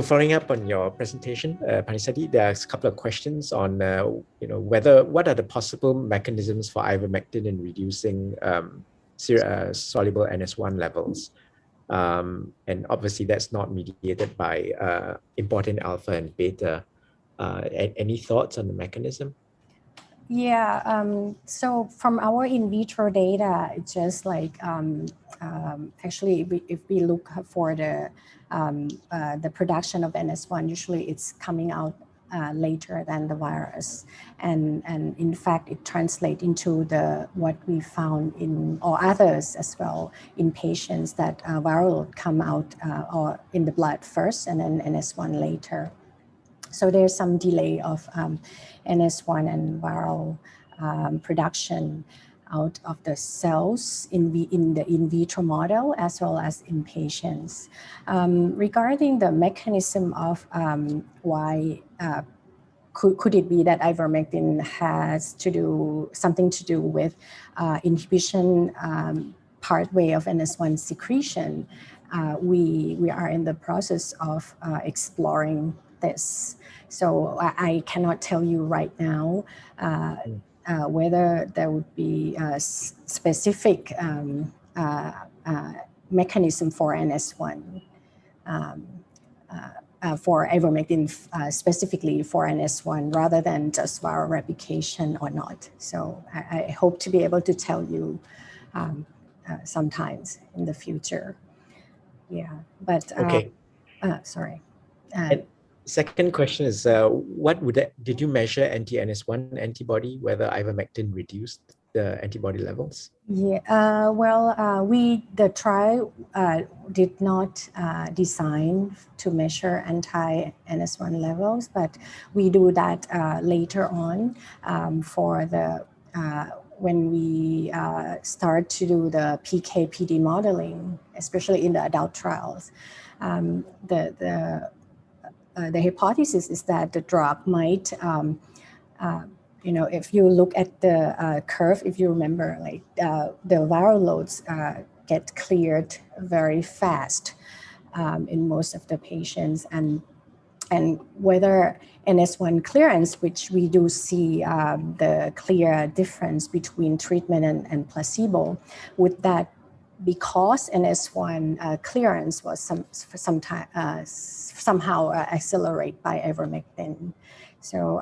So following up on your presentation, Panisadi, there's a couple of questions on, what are the possible mechanisms for ivermectin in reducing soluble NS1 levels? And obviously that's not mediated by important alpha and beta. Any thoughts on the mechanism? Yeah, so from our in vitro data, it's just like, actually, if we look for the production of NS1, usually it's coming out later than the virus. And in fact, it translates into what we found in, or others as well, in patients that viral load come out or in the blood first and then NS1 later. So there's some delay of NS1 and viral production out of the cells in the in vitro model as well as in patients. Regarding the mechanism of why could it be that ivermectin has something to do with inhibition pathway of NS1 secretion? We are in the process of exploring this. So I cannot tell you right now whether there would be a specific mechanism for NS1, for ivermectin specifically for NS1 rather than just viral replication or not. So I hope to be able to tell you sometimes in the future. Yeah, but okay. Sorry. Second question is, did you measure anti-NS1 antibody, whether ivermectin reduced the antibody levels? Yeah, the trial did not design to measure anti-NS1 levels, but we do that later on for the when we start to do the PK/PD modeling, especially in the adult trials. The hypothesis is that the drug might, if you look at the curve, if you remember, like the viral loads get cleared very fast in most of the patients, and whether NS1 clearance, which we do see the clear difference between treatment and placebo, would that because NS1 clearance was somehow accelerated by ivermectin. So,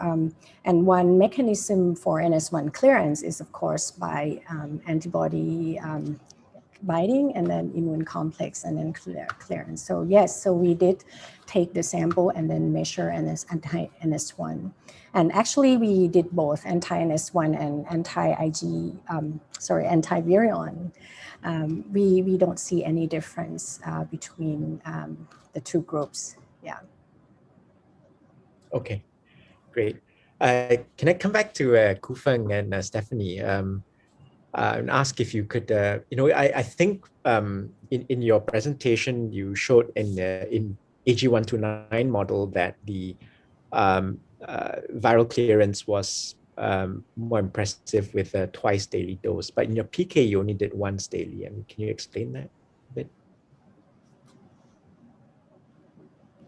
and one mechanism for NS1 clearance is, of course, by antibody binding and then immune complex and then clearance. So yes, so we did take the sample and then measure anti-NS1. And actually we did both anti-NS1 and anti-virion. We don't see any difference between the two groups. Yeah. Okay, great. Can I come back to Kufeng and Stephanie and ask if you could, I think in your presentation you showed in AG129 model that the viral clearance was more impressive with a twice daily dose, but in your PK you only did once daily. And can you explain that a bit?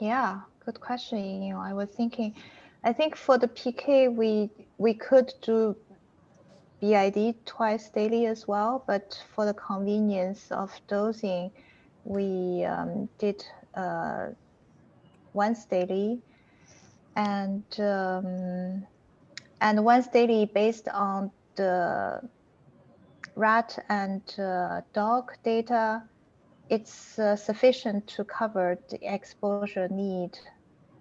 Yeah, good question. I was thinking, I think for the PK we could do BID twice daily as well, but for the convenience of dosing, we did once daily, and once daily based on the rat and dog data, it's sufficient to cover the exposure need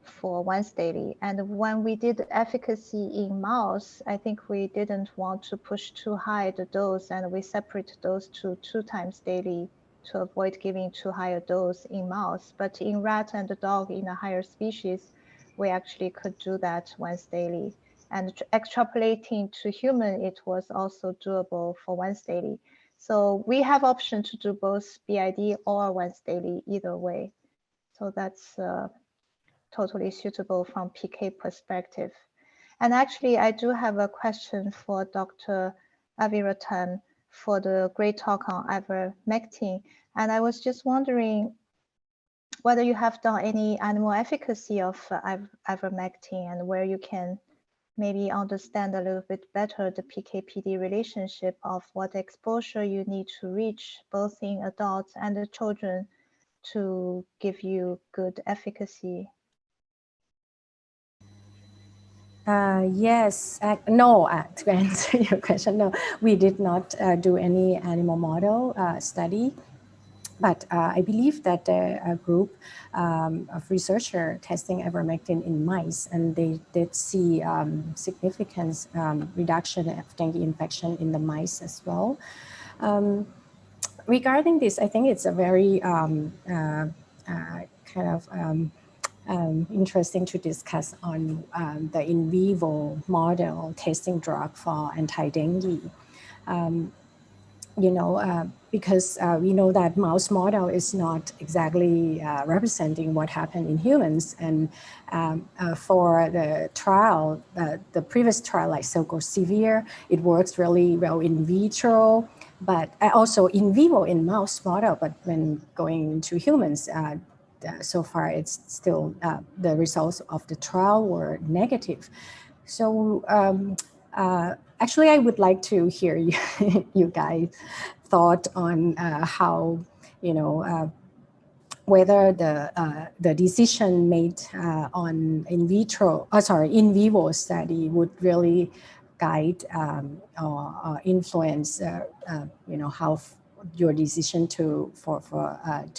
for once daily. And when we did efficacy in mouse, I think we didn't want to push too high the dose, and we separate those to 2 times daily to avoid giving too high a dose in mouse. But in rat and dog in a higher species, we actually could do that once daily. And extrapolating to human, it was also doable for once daily. So we have option to do both BID or once daily, either way. So that's totally suitable from PK perspective. And actually, I do have a question for Dr. Aviratan for the great talk on ivermectin. And I was just wondering, whether you have done any animal efficacy of ivermectin, and where you can maybe understand a little bit better the PK/PD relationship of what exposure you need to reach, both in adults and the children, to give you good efficacy. Yes, no, to answer your question, no, we did not do any animal model study. But I believe that a group of researchers testing ivermectin in mice, and they did see significant reduction of dengue infection in the mice as well. Regarding this, I think it's a very kind of interesting to discuss on the in vivo model testing drug for anti-dengue. Because we know that mouse model is not exactly representing what happened in humans. And for the trial, the previous trial, like so-called severe, it works really well in vitro, but also in vivo in mouse model. But when going into humans, so far it's still, the results of the trial were negative. So actually, I would like to hear you guys' thought on how, whether the decision made on in vivo study would really guide or influence, how your decision to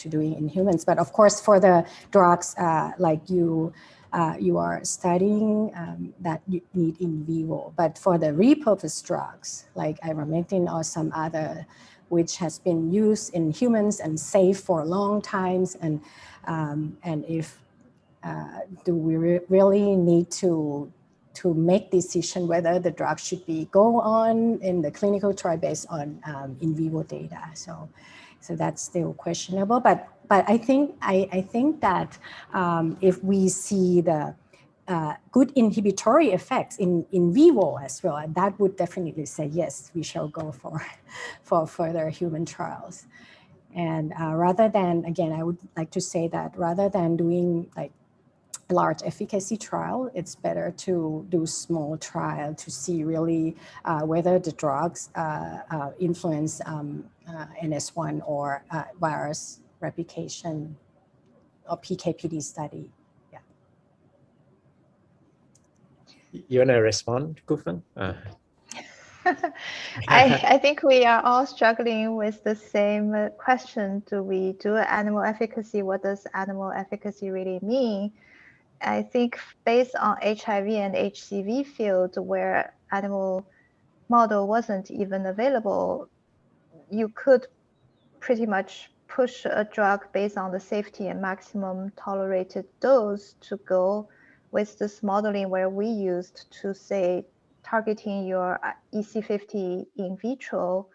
doing in humans. But of course, for the drugs like you are studying that you need in vivo. But for the repurposed drugs like ivermectin or some other, which has been used in humans and safe for long times, and if do we really need to make decision whether the drug should be go on in the clinical trial based on in vivo data. So that's still questionable. But I think that if we see the good inhibitory effects in vivo as well, and that would definitely say yes, we shall go for further human trials. And rather than, again, I would like to say that rather than doing like large efficacy trial, it's better to do small trial to see really whether the drugs influence NS1 or virus replication or PK/PD study. Yeah. You want to respond, Kufeng? I think we are all struggling with the same question. Do we do animal efficacy? What does animal efficacy really mean? I think based on HIV and HCV field, where animal model wasn't even available, you could pretty much push a drug based on the safety and maximum tolerated dose to go with this modeling where we used to say targeting your EC50 in vitro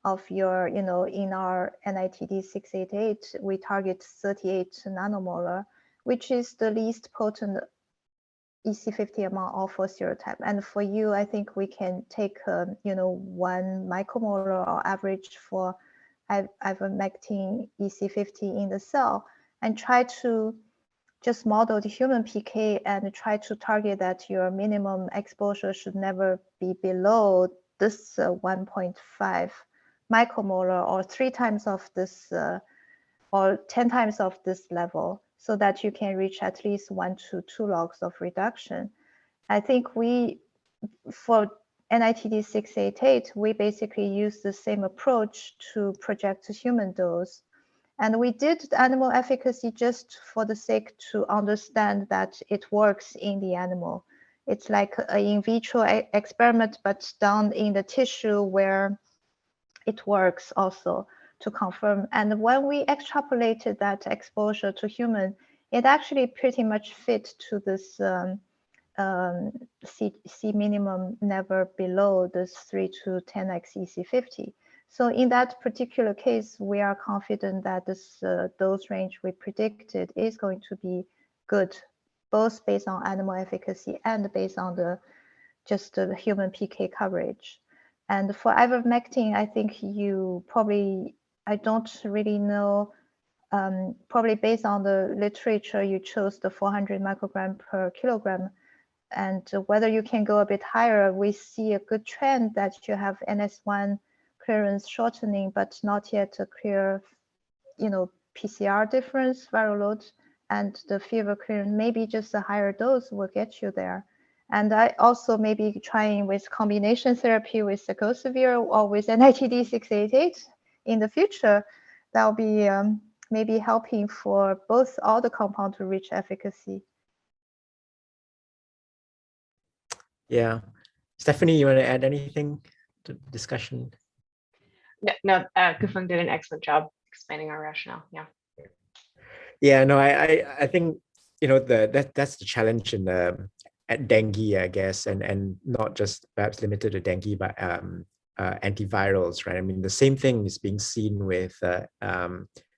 of your, in our NITD 688, we target 38 nanomolar, which is the least potent EC50 among all four serotype. And for you, I think we can take, 1 micromolar or average for ivermectin EC50 in the cell and try to just model the human PK and try to target that your minimum exposure should never be below this 1.5 micromolar or 3 times of this or 10 times of this level, so that you can reach at least 1 to 2 logs of reduction. I think for NITD 688, we basically use the same approach to project the human dose. And we did animal efficacy just for the sake to understand that it works in the animal. It's like an in vitro experiment, but done in the tissue where it works also to confirm. And when we extrapolated that exposure to human, it actually pretty much fit to this C minimum never below this 3 to 10x EC50. So in that particular case, we are confident that this dose range we predicted is going to be good, both based on animal efficacy and based on just the human PK coverage. And for ivermectin, I think you probably, I don't really know probably based on the literature, you chose the 400 microgram per kilogram. And whether you can go a bit higher, we see a good trend that you have NS1 clearance shortening, but not yet a clear, PCR difference, viral load, and the fever clearance. Maybe just a higher dose will get you there. And I also maybe trying with combination therapy with sacosavir or with NITD 688 in the future. That'll be maybe helping for both all the compound to reach efficacy. Yeah. Stephanie, you want to add anything to the discussion? No, Kufeng did an excellent job explaining our rationale. Yeah. Yeah, no, I think, that's the challenge in at dengue, I guess, and not just perhaps limited to dengue, but antivirals, right? I mean, the same thing is being seen with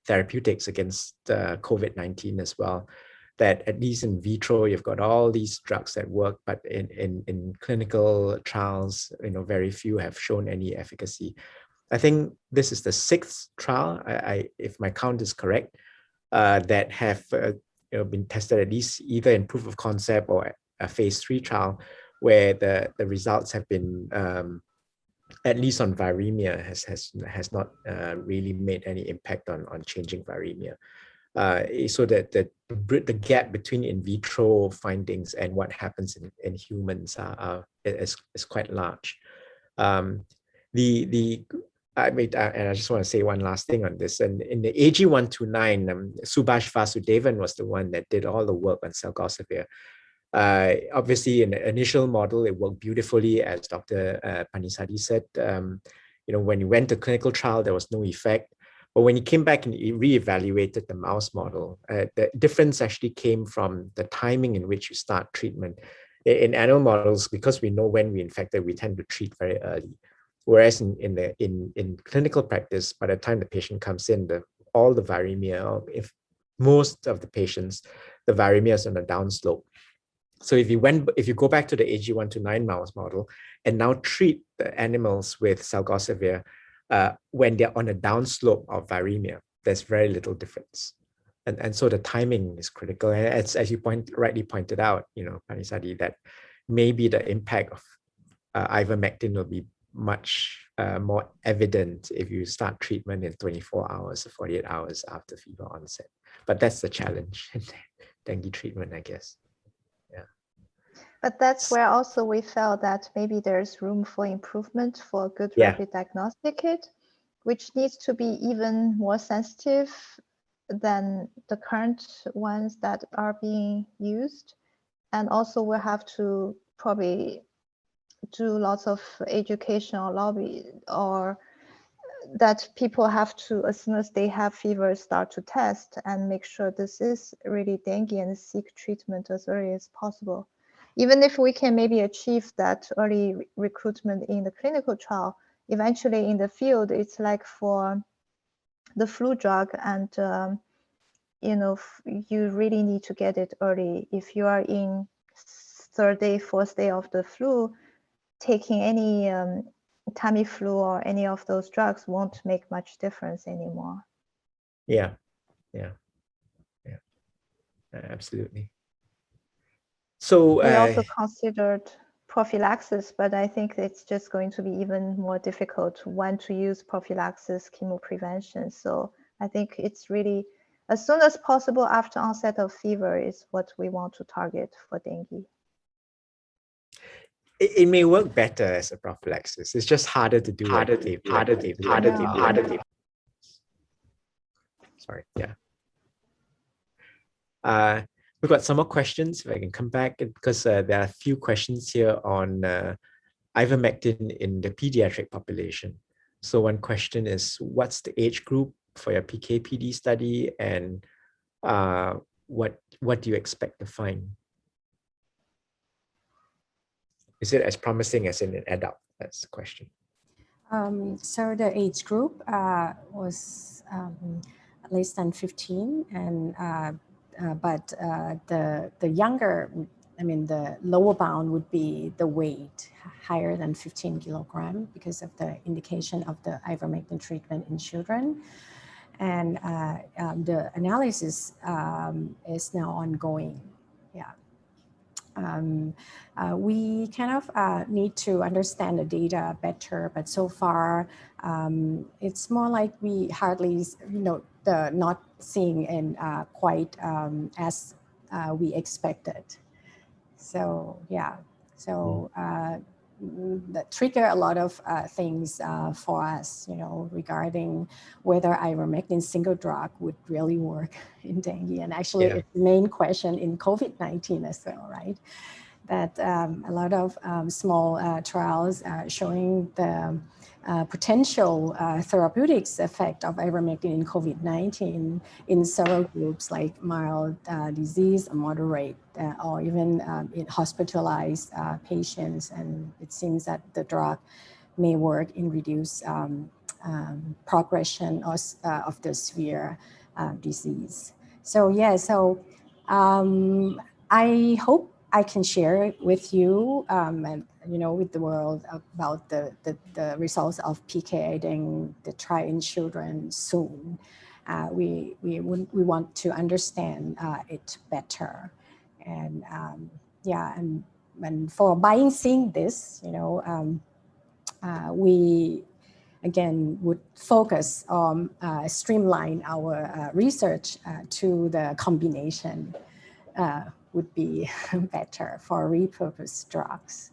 therapeutics against COVID-19 as well. That at least in vitro, you've got all these drugs that work, but in clinical trials, very few have shown any efficacy. I think this is the 6th trial, if my count is correct, that have been tested at least either in proof of concept or a phase 3 trial, where the results have been at least on viremia has not really made any impact on changing viremia. So that the gap between in vitro findings and what happens in humans is quite large. And I just want to say one last thing on this. And in the AG129, Subhash Vasudevan was the one that did all the work on salgosavir. Obviously, in the initial model, it worked beautifully, as Dr. Panisadi said. When he went to clinical trial, there was no effect. But when he came back and he reevaluated the mouse model, the difference actually came from the timing in which you start treatment. In animal models, because we know when we're infected, we tend to treat very early. Whereas in clinical practice, by the time the patient comes in, all the viremia, if most of the patients, the viremia is on a downslope. So if you go back to the AG129 mouse model and now treat the animals with salgosavir, when they're on a downslope of viremia, there's very little difference. And so the timing is critical. And as you rightly pointed out, Panisadi, that maybe the impact of ivermectin will be much more evident if you start treatment in 24 hours or 48 hours after fever onset. But that's the challenge in dengue treatment, I guess. Yeah. But that's where also we felt that maybe there's room for improvement for a good rapid diagnostic kit, which needs to be even more sensitive than the current ones that are being used. And also we'll have to probably do lots of educational lobby, or that people have to, as soon as they have fever, start to test and make sure this is really dengue and seek treatment as early as possible. Even if we can maybe achieve that early recruitment in the clinical trial, eventually in the field, it's like for the flu drug, and you really need to get it early. If you are in 3rd day, 4th day of the flu, taking any Tamiflu or any of those drugs won't make much difference anymore. Yeah, absolutely. So we also considered prophylaxis, but I think it's just going to be even more difficult when to use prophylaxis chemoprevention. So I think it's really as soon as possible after onset of fever is what we want to target for dengue. It may work better as a prophylaxis. It's just harder to do. Sorry, yeah. We've got some more questions. If I can come back, because there are a few questions here on ivermectin in the pediatric population. So one question is, what's the age group for your PK/PD study, and what do you expect to find? Is it as promising as in an adult? That's the question. So the age group was less than 15, and but the younger, the lower bound would be the weight higher than 15 kilogram because of the indication of the ivermectin treatment in children. and the analysis is now ongoing. Yeah. We kind of need to understand the data better, but so far it's more like we hardly, not seeing in quite as we expected. So yeah, so that trigger a lot of things for us, regarding whether ivermectin single drug would really work in dengue. And actually, it's the main question in COVID-19 as well, right? That a lot of small trials showing the potential therapeutics effect of ivermectin in COVID-19 in several groups like mild disease, moderate, or even in hospitalized patients. And it seems that the drug may work in reduce progression of the severe disease. So yeah, so I hope I can share with you and with the world about the results of PKA dengue, the trial in children soon. We want to understand it better, and yeah, and for seeing this, we again would focus on streamline our research to the combination. Would be better for repurposed drugs,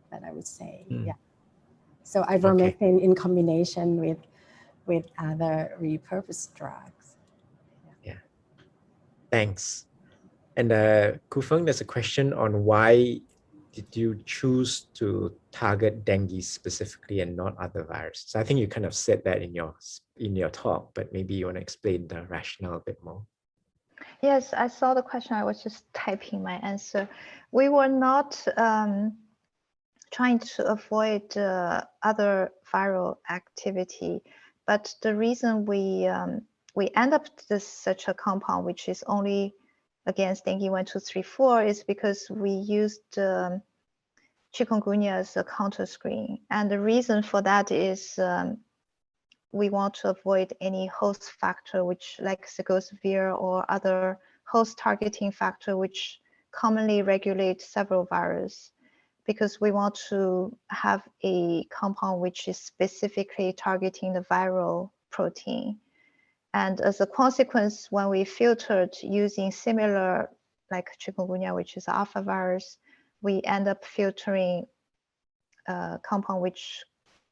that I would say. Yeah. So ivermectin in combination with other repurposed drugs. Yeah. Thanks. And Kufeng, there's a question on why did you choose to target dengue specifically and not other viruses? So I think you kind of said that in your talk, but maybe you want to explain the rationale a bit more. Yes, I saw the question. I was just typing my answer. We were not trying to avoid other viral activity, but the reason we end up with such a compound, which is only against dengue 1, 2, 3, 4, is because we used chikungunya as a counter screen, and the reason for that is we want to avoid any host factor, which like Sigosavir or other host targeting factor, which commonly regulate several viruses, because we want to have a compound which is specifically targeting the viral protein. And as a consequence, when we filtered using similar, like chikungunya, which is alpha virus, we end up filtering a compound which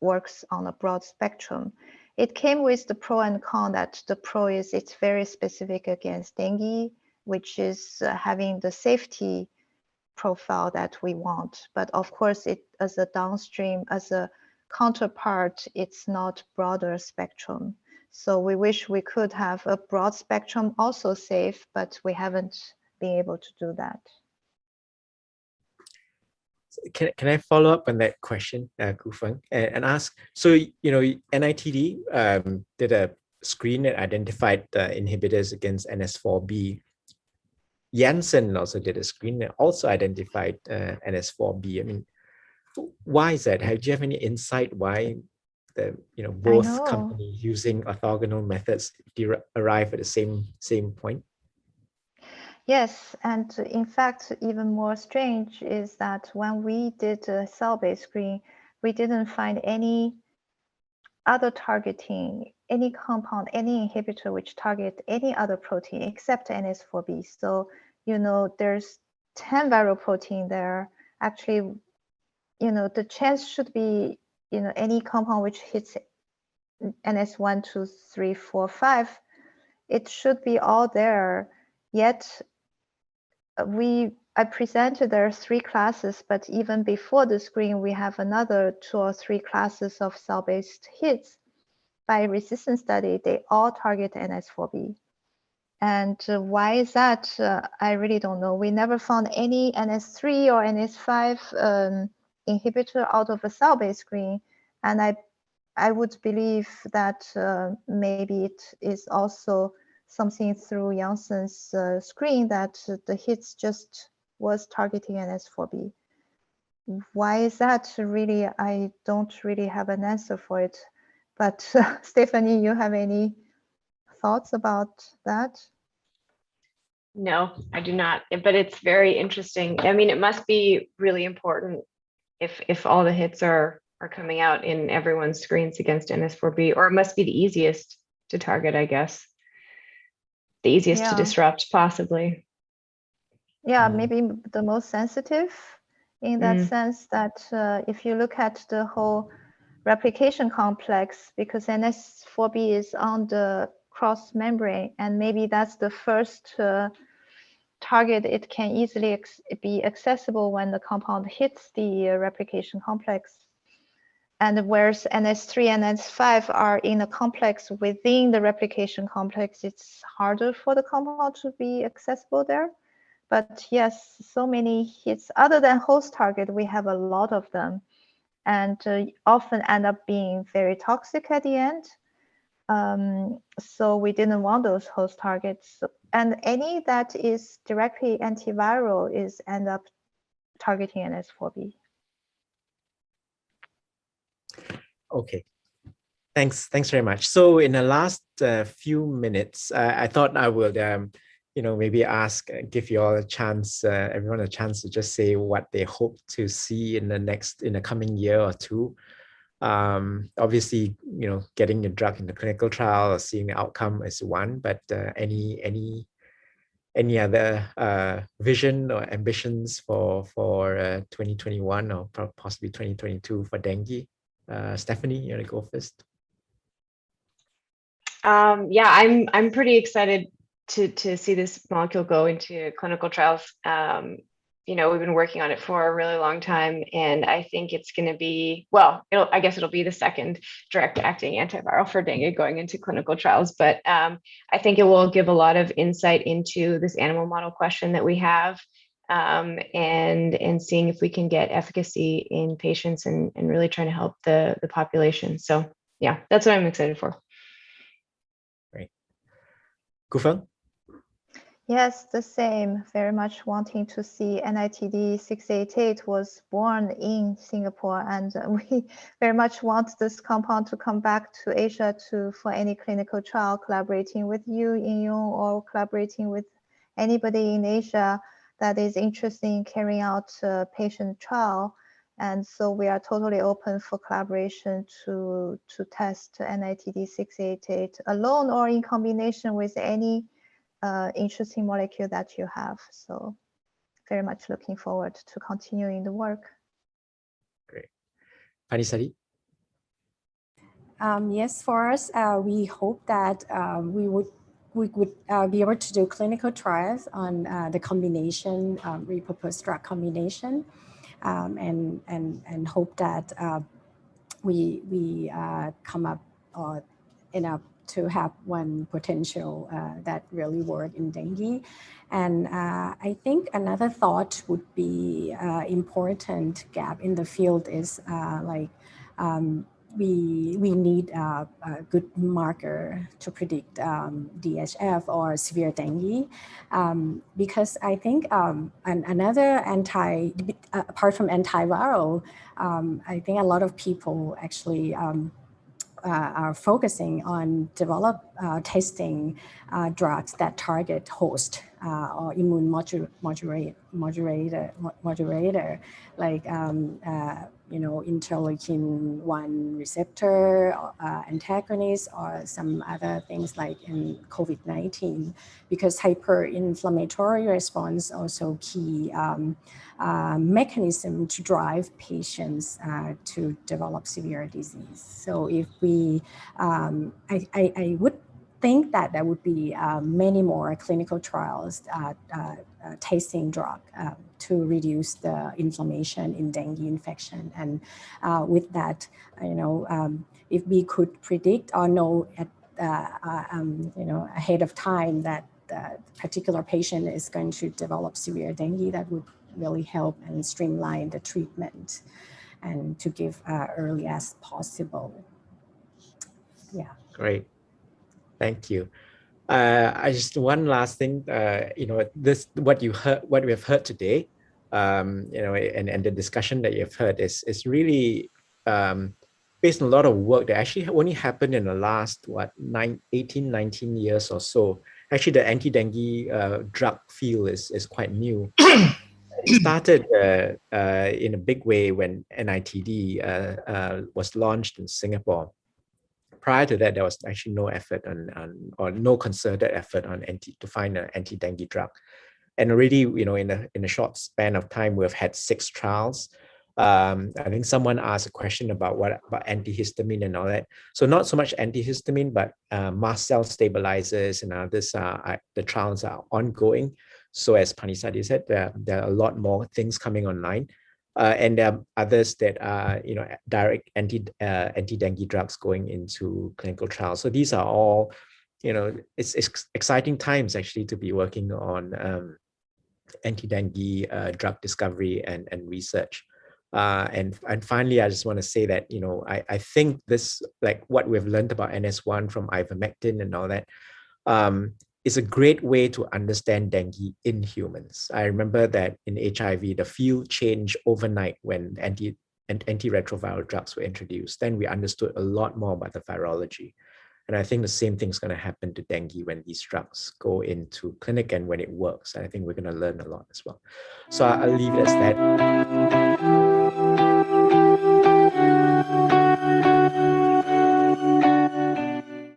works on a broad spectrum. It came with the pro and con. That the pro is it's very specific against dengue, which is having the safety profile that we want. But of course, it as a downstream, as a counterpart, it's not broader spectrum. So we wish we could have a broad spectrum also safe, but we haven't been able to do that. Can I follow up on that question, Kufeng, and ask, so, NITD did a screen that identified the inhibitors against NS4B. Janssen also did a screen that also identified NS4B. I mean, why is that? Do you have any insight why both companies using orthogonal methods arrive at the same point? Yes, and in fact, even more strange is that when we did a cell-based screen, we didn't find any other targeting, any compound, any inhibitor which target any other protein except NS4B. So, there's 10 viral protein there. Actually, the chance should be, any compound which hits NS1, 2, 3, 4, 5, it should be all there. Yet, I presented there are 3 classes, but even before the screen, we have another 2 or 3 classes of cell-based hits. By resistance study, they all target NS4B. And why is that? I really don't know. We never found any NS3 or NS5 inhibitor out of a cell-based screen. And I would believe that maybe it is also something through Janssen's screen that the hits just was targeting NS4B. Why is that? Really, I don't really have an answer for it. But Stephanie, you have any thoughts about that? No, I do not. But it's very interesting. I mean, it must be really important if all the hits are coming out in everyone's screens against NS4B, or it must be the easiest to target, I guess. The easiest to disrupt, possibly. Yeah, maybe the most sensitive in that sense that if you look at the whole replication complex, because NS4B is on the cross membrane, and maybe that's the first target. It can easily be accessible when the compound hits the replication complex. And whereas NS3 and NS5 are in a complex within the replication complex, it's harder for the compound to be accessible there. But yes, so many hits. Other than host target, we have a lot of them, and often end up being very toxic at the end. So we didn't want those host targets. And any that is directly antiviral is end up targeting NS4B. Okay. Thanks very much. So in the last few minutes, I thought I would, maybe give you all a chance, everyone a chance to just say what they hope to see in the coming year or two. Obviously, getting your drug in the clinical trial or seeing the outcome is one, but any other vision or ambitions for 2021 or possibly 2022 for dengue? Stephanie, you want to go first? Yeah, I'm pretty excited to see this molecule go into clinical trials. We've been working on it for a really long time, and I think it's going to be, I guess it'll be the second direct acting antiviral for dengue going into clinical trials. But I think it will give a lot of insight into this animal model question that we have, and seeing if we can get efficacy in patients and really trying to help the population. So yeah, that's what I'm excited for. Great. Gufeng? Yes, the same. Very much wanting to see NITD 688 was born in Singapore, and we very much want this compound to come back to Asia for any clinical trial, collaborating with you, Eong, or collaborating with anybody in Asia that is interested in carrying out a patient trial. And so we are totally open for collaboration to test NITD 688 alone or in combination with any interesting molecule that you have. So very much looking forward to continuing the work. Great. Panisari? Yes, for us, we hope that we would be able to do clinical trials on the combination, repurposed drug combination, and hope that we come up enough to have one potential that really work in dengue. And I think another thought would be important gap in the field is we need a good marker to predict DHF or severe dengue, because I think another apart from antiviral, I think a lot of people actually are focusing on testing drugs that target host or immune modulator, like interleukin-1 receptor antagonist, or some other things like in COVID-19, because hyperinflammatory response also key mechanism to drive patients to develop severe disease. So if we, I would think that there would be many more clinical trials testing drug to reduce the inflammation in dengue infection. And with that, if we could predict or know at ahead of time that the particular patient is going to develop severe dengue, that would really help and streamline the treatment and to give early as possible. Yeah. Great. Thank you. I just one last thing. What we have heard today, and the discussion that you've heard is really based on a lot of work that actually only happened in the last, 18, 19 years or so. Actually, the anti-dengue drug field is quite new. It started in a big way when NITD was launched in Singapore. Prior to that, there was actually no effort or no concerted effort to find an anti-dengue drug. And already, in a short span of time, we've had 6 trials. I think someone asked a question about about antihistamine and all that. So not so much antihistamine, but mast cell stabilizers and others. The trials are ongoing. So as Panisadi said, there are a lot more things coming online. And there are others that are, direct anti-dengue drugs going into clinical trials. So these are all, it's exciting times actually to be working on anti-dengue drug discovery and research. And finally, I just want to say that, I think this, like what we've learned about NS1 from ivermectin and all that, is a great way to understand dengue in humans. I remember that in HIV, the field changed overnight when antiretroviral drugs were introduced. Then we understood a lot more about the virology. And I think the same thing is going to happen to dengue when these drugs go into clinic and when it works. And I think we're going to learn a lot as well. So I'll leave it as that.